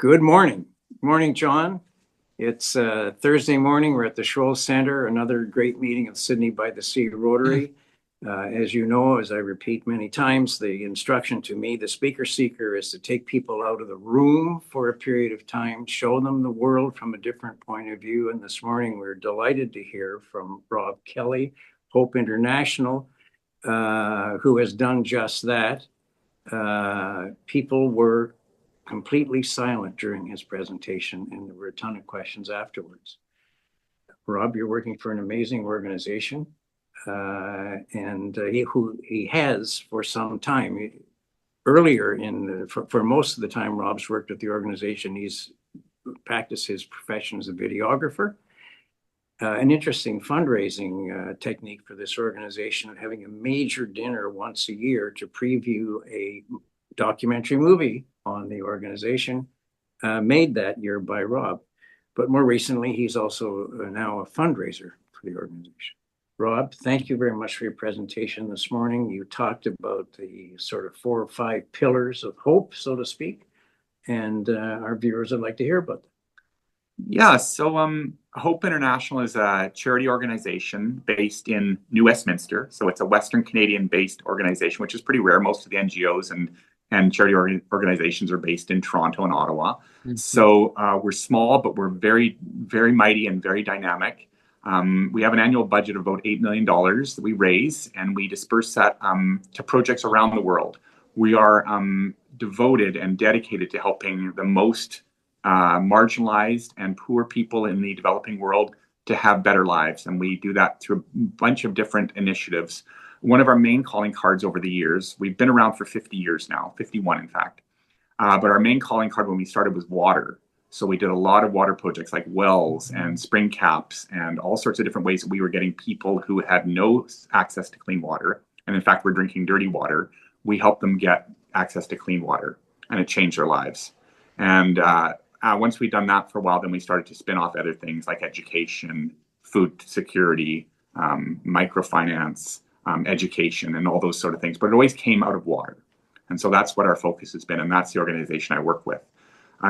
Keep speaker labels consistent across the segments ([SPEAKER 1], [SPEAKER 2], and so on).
[SPEAKER 1] Good morning. Morning, John. It's Thursday morning. We're at the Scholl Center, another great meeting of Sidney by the Sea Rotary. As you know, as I repeat many times, the instruction to me, the speaker seeker, is to take people out of the room for a period of time, show them the world from a different point of view. And this morning, we're delighted to hear from Rob Kelly, Hope International, who has done just that. People were completely silent during his presentation, and there were a ton of questions afterwards. Rob, you're working for an amazing organization, and he has for some time. Earlier for most of the time Rob's worked with the organization, he's practiced his profession as a videographer. An interesting fundraising technique for this organization of having a major dinner once a year to preview a documentary movie on the organization, made that year by Rob. But more recently, he's also now a fundraiser for the organization. Rob, thank you very much for your presentation this morning. You talked about the sort of 4 or 5 pillars of hope, so to speak, and our viewers would like to hear about them.
[SPEAKER 2] Yeah, so Hope International is a charity organization based in New Westminster. So it's a Western Canadian-based organization, which is pretty rare. Most of the NGOs and charity organizations are based in Toronto and Ottawa. Mm-hmm. So we're small, but we're very, very mighty and very dynamic. We have an annual budget of about $8 million that we raise, and we disperse that to projects around the world. We are devoted and dedicated to helping the most marginalized and poor people in the developing world to have better lives. And we do that through a bunch of different initiatives. One of our main calling cards over the years, we've been around for 50 years now, 51 in fact. But our main calling card when we started was water. So we did a lot of water projects like wells and spring caps and all sorts of different ways that we were getting people who had no access to clean water, and in fact were drinking dirty water. We helped them get access to clean water, and it changed their lives. And once we'd done that for a while, then we started to spin off other things like education, food security, microfinance, education, and all those sort of things. But it always came out of water. And so that's what our focus has been, and that's the organization I work with.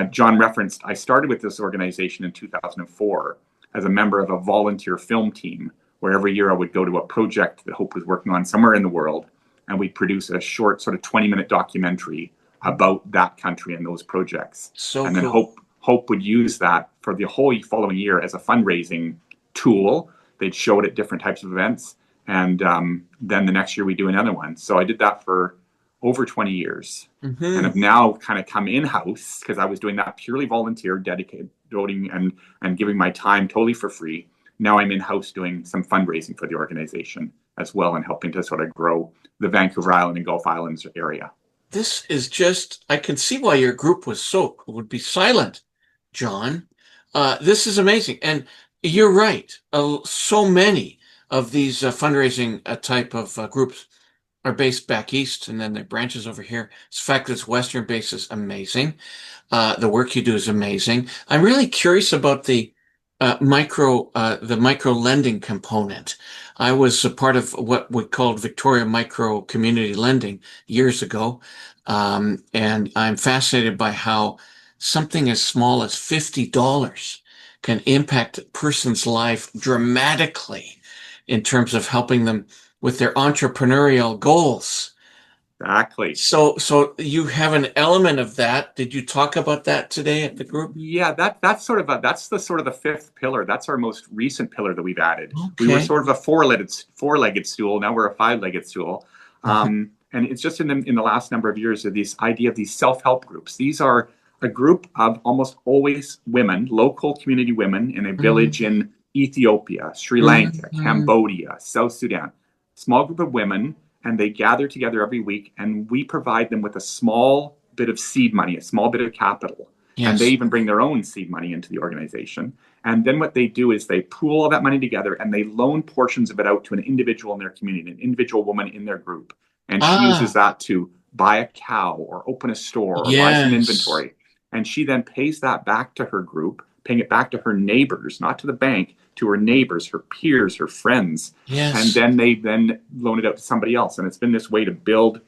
[SPEAKER 2] John referenced, I started with this organization in 2004 as a member of a volunteer film team, where every year I would go to a project that Hope was working on somewhere in the world, and we'd produce a short sort of 20-minute documentary about that country and those projects. So and then cool. Hope would use that for the whole following year as a fundraising tool. They'd show it at different types of events, and then the next year we do another one. So I did that for over 20 years, and have now kind of come in-house, because I was doing that purely volunteer, dedicated, devoting and giving my time totally for free. Now I'm in-house doing some fundraising for the organization as well, and helping to sort of grow the Vancouver Island and Gulf Islands area.
[SPEAKER 3] This is just, I can see why your group would be silent, John. This is amazing. And you're right. So many of these fundraising type of groups are based back east, and then their branches over here. The fact that it's Western based is amazing. The work you do is amazing. I'm really curious about the micro lending component. I was a part of what we called Victoria Micro Community Lending years ago, and I'm fascinated by how something as small as $50 can impact a person's life dramatically in terms of helping them with their entrepreneurial goals.
[SPEAKER 2] Exactly.
[SPEAKER 3] So you have an element of that. Did you talk about that today at the group?
[SPEAKER 2] Yeah, that's the sort of the 5th pillar. That's our most recent pillar that we've added. Okay. We were sort of a four-legged stool. Now we're a 5-legged stool. And it's just in the last number of years of this idea of these self-help groups. These are a group of almost always women, local community women in a village in Ethiopia, Sri Lanka, Cambodia, South Sudan. Small group of women, and they gather together every week, and we provide them with a small bit of seed money, a small bit of capital. Yes. And they even bring their own seed money into the organization. And then what they do is they pool all that money together, and they loan portions of it out to an individual in their community, an individual woman in their group. And she uses that to buy a cow or open a store or buy some inventory. And she then pays that back to her group, paying it back to her neighbors, not to the bank, to her neighbors, her peers, her friends. Yes. And then they loan it out to somebody else. And it's been this way to build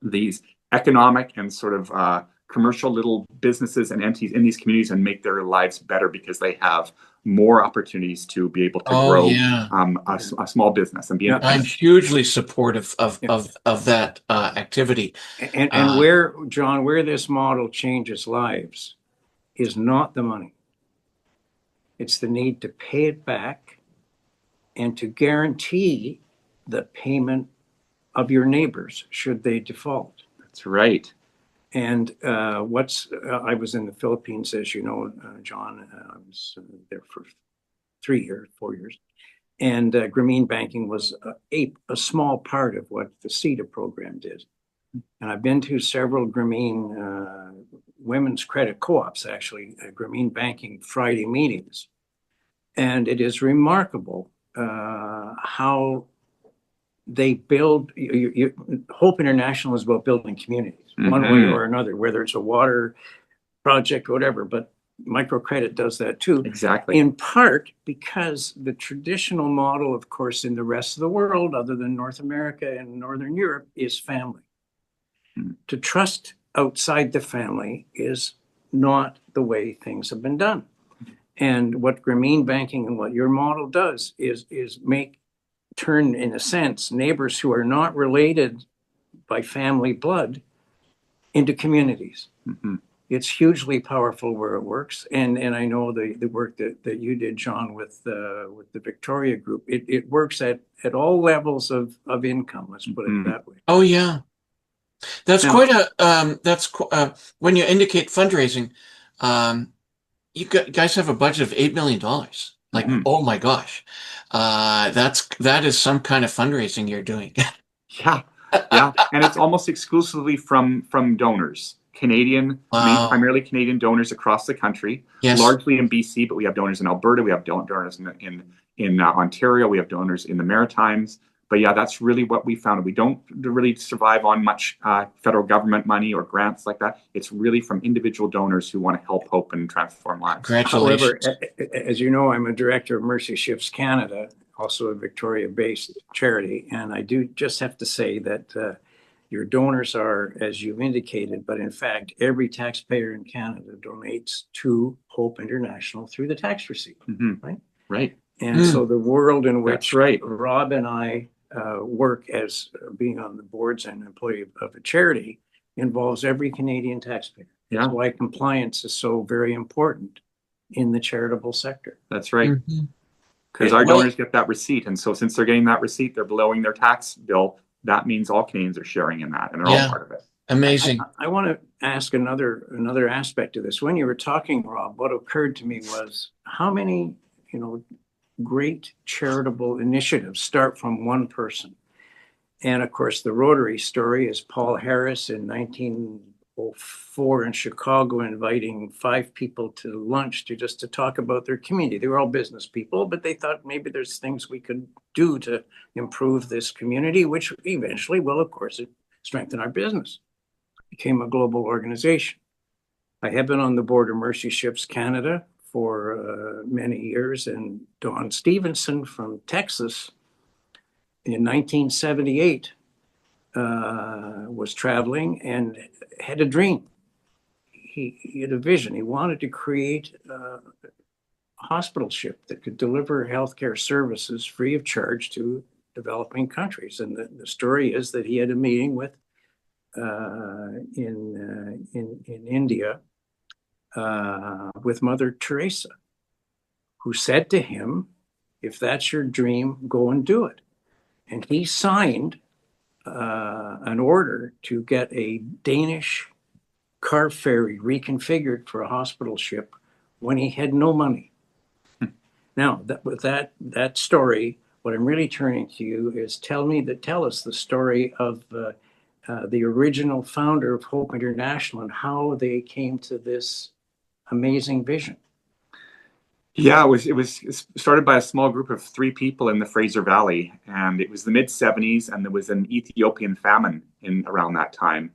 [SPEAKER 2] these economic and sort of commercial little businesses and entities in these communities and make their lives better because they have more opportunities to be able to grow
[SPEAKER 3] yeah.
[SPEAKER 2] a small business and be
[SPEAKER 1] Yeah.
[SPEAKER 3] I'm
[SPEAKER 2] independent.
[SPEAKER 3] hugely supportive of
[SPEAKER 1] Yeah.
[SPEAKER 3] that activity.
[SPEAKER 1] And where, John, where this model changes lives is not the money. It's the need to pay it back and to guarantee the payment of your neighbors should they default.
[SPEAKER 2] That's right.
[SPEAKER 1] And I was in the Philippines, as you know, John. I was there for 4 years. And Grameen Banking was a small part of what the CETA program did. And I've been to several Grameen women's credit co-ops, actually, Grameen Banking Friday meetings. And it is remarkable how they build. Hope International is about building communities, one way or another, whether it's a water project or whatever. But microcredit does that too.
[SPEAKER 2] Exactly.
[SPEAKER 1] In part because the traditional model, of course, in the rest of the world, other than North America and Northern Europe, is family. To trust outside the family is not the way things have been done. And what Grameen Banking and what your model does is turn, in a sense, neighbors who are not related by family blood into communities. It's hugely powerful where it works. And I know the work that you did, John, with the Victoria Group, it works at all levels of income, let's put it that way.
[SPEAKER 3] Oh, yeah. That's
[SPEAKER 1] Now,
[SPEAKER 3] quite a, when you indicate fundraising, you guys have a budget of $8 million. Like, oh my gosh. That is some kind of fundraising you're doing.
[SPEAKER 2] Yeah. And it's almost exclusively from donors. Primarily Canadian donors across the country,
[SPEAKER 3] Yes.
[SPEAKER 2] largely in BC, but we have donors in Alberta, we have donors in Ontario, we have donors in the Maritimes. But yeah, that's really what we found. We don't really survive on much federal government money or grants like that. It's really from individual donors who want to help hope and transform lives.
[SPEAKER 3] Congratulations.
[SPEAKER 1] However, as you know, I'm a director of Mercy Ships Canada, also a Victoria-based charity. And I do just have to say that your donors are, as you've indicated, but in fact, every taxpayer in Canada donates to Hope International through the tax receipt, right?
[SPEAKER 2] Right.
[SPEAKER 1] And so the world in which
[SPEAKER 2] right.
[SPEAKER 1] Rob and I work as being on the boards and employee of a charity involves every Canadian taxpayer. That's why compliance is so very important in the charitable sector.
[SPEAKER 2] That's right. Because our donors get that receipt. And so since they're getting that receipt, they're blowing their tax bill. That means all Canadians are sharing in that, and they're all part of it.
[SPEAKER 3] Amazing.
[SPEAKER 1] I want to ask another aspect of this. When you were talking, Rob, what occurred to me was how many, great charitable initiatives start from one person. And of course, the Rotary story is Paul Harris in 1904 in Chicago inviting 5 people to lunch to talk about their community. They were all business people, but they thought maybe there's things we could do to improve this community, which eventually will, of course, strengthen our business. It became a global organization. I have been on the board of Mercy Ships Canada for many years, and Don Stevenson from Texas in 1978 was traveling and had a dream. He had a vision. He wanted to create a hospital ship that could deliver healthcare services free of charge to developing countries. And the story is that he had a meeting with in India with Mother Teresa, who said to him, "If that's your dream, go and do it." And he signed an order to get a Danish car ferry reconfigured for a hospital ship when he had no money. Now, with that story, what I'm really turning to you is tell us the story of the original founder of Hope International and how they came to this amazing vision.
[SPEAKER 2] Yeah, it was started by a small group of 3 people in the Fraser Valley, and it was the mid-70s, and there was an Ethiopian famine around that time.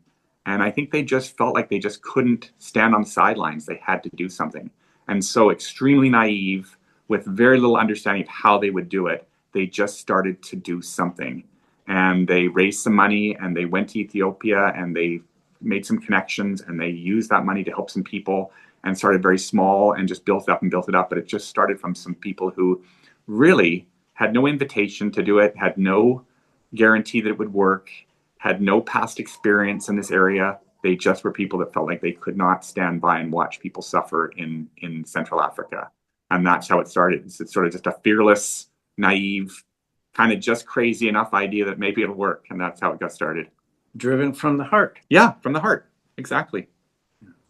[SPEAKER 2] And I think they just felt like they just couldn't stand on the sidelines. They had to do something. And so extremely naive, with very little understanding of how they would do it, they just started to do something. And they raised some money, and they went to Ethiopia, and they made some connections, and they used that money to help some people, and started very small and just built it up. But it just started from some people who really had no invitation to do it, had no guarantee that it would work, had no past experience in this area. They just were people that felt like they could not stand by and watch people suffer in Central Africa. And that's how it started. It's sort of just a fearless, naive, kind of just crazy enough idea that maybe it'll work. And that's how it got started.
[SPEAKER 1] Driven from the heart.
[SPEAKER 2] Yeah, from the heart. Exactly.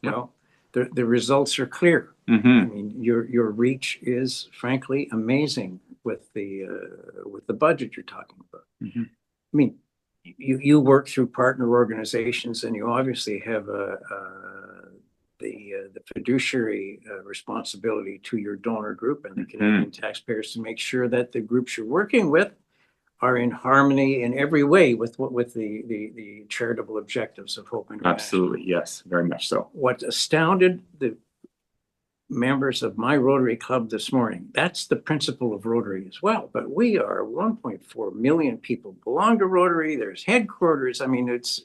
[SPEAKER 2] Yeah.
[SPEAKER 1] Well, the results are clear.
[SPEAKER 2] Mm-hmm.
[SPEAKER 1] I mean, your reach is frankly amazing with the budget you're talking about.
[SPEAKER 2] Mm-hmm.
[SPEAKER 1] I mean, you work through partner organizations, and you obviously have the fiduciary responsibility to your donor group and the Canadian taxpayers to make sure that the groups you're working with are in harmony in every way with the charitable objectives of Hope International.
[SPEAKER 2] Absolutely, yes, very much so.
[SPEAKER 1] What astounded the members of my Rotary Club this morning, that's the principle of Rotary as well. But we are 1.4 million people belong to Rotary. There's headquarters. I mean, it's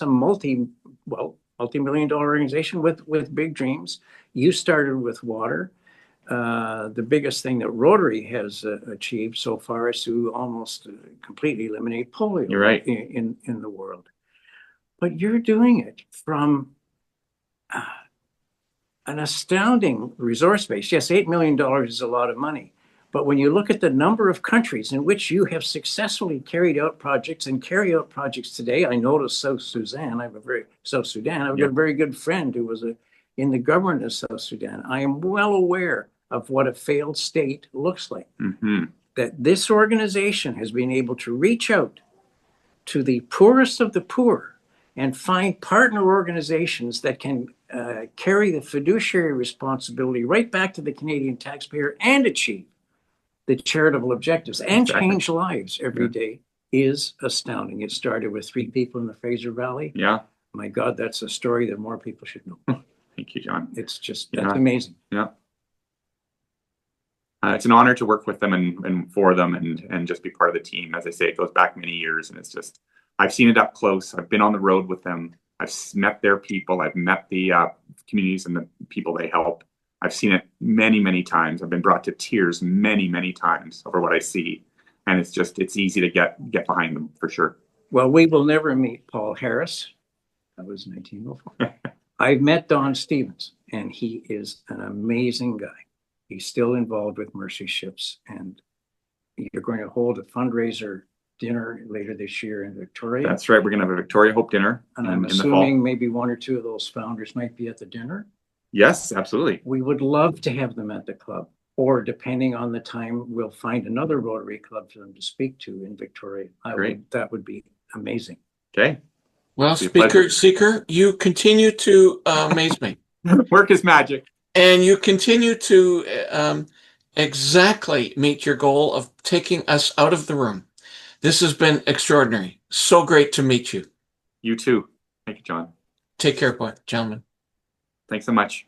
[SPEAKER 1] a multi-million-dollar organization with big dreams. You started with water. The biggest thing that Rotary has achieved so far is to almost completely eliminate polio.
[SPEAKER 2] You're right.
[SPEAKER 1] in the world. But you're doing it from an astounding resource base. Yes, $8 million is a lot of money. But when you look at the number of countries in which you have successfully carried out projects and carry out projects today, I noticed South Sudan. I've got a very good friend who was in the government of South Sudan. I am well aware of what a failed state looks like.
[SPEAKER 2] Mm-hmm.
[SPEAKER 1] That this organization has been able to reach out to the poorest of the poor and find partner organizations that can carry the fiduciary responsibility right back to the Canadian taxpayer and achieve the charitable objectives and change lives every day is astounding. It started with 3 people in the Fraser Valley.
[SPEAKER 2] Yeah.
[SPEAKER 1] My God, that's a story that more people should know.
[SPEAKER 2] Thank you, John.
[SPEAKER 1] It's just, that's amazing.
[SPEAKER 2] Yeah. It's an honor to work with them and for them and just be part of the team. As I say, it goes back many years, and it's just, I've seen it up close. I've been on the road with them. I've met their people. I've met the communities and the people they help. I've seen it many, many times. I've been brought to tears many, many times over what I see. And it's easy to get behind them for sure.
[SPEAKER 1] Well, we will never meet Paul Harris. That was 1904. I've met Don Stevens, and he is an amazing guy. He's still involved with Mercy Ships, and you're going to hold a fundraiser dinner later this year in Victoria.
[SPEAKER 2] That's right. We're going to have a Victoria Hope dinner.
[SPEAKER 1] And I'm assuming maybe 1 or 2 of those founders might be at the dinner.
[SPEAKER 2] Yes, absolutely.
[SPEAKER 1] We would love to have them at the club, or depending on the time, we'll find another Rotary Club for them to speak to in Victoria. That would be amazing.
[SPEAKER 2] Okay.
[SPEAKER 3] Well, Speaker Seeker, you continue to amaze me.
[SPEAKER 2] Work is magic.
[SPEAKER 3] And you continue to exactly meet your goal of taking us out of the room. This has been extraordinary. So great to meet you.
[SPEAKER 2] You too. Thank you, John.
[SPEAKER 3] Take care, boy, gentlemen.
[SPEAKER 2] Thanks so much.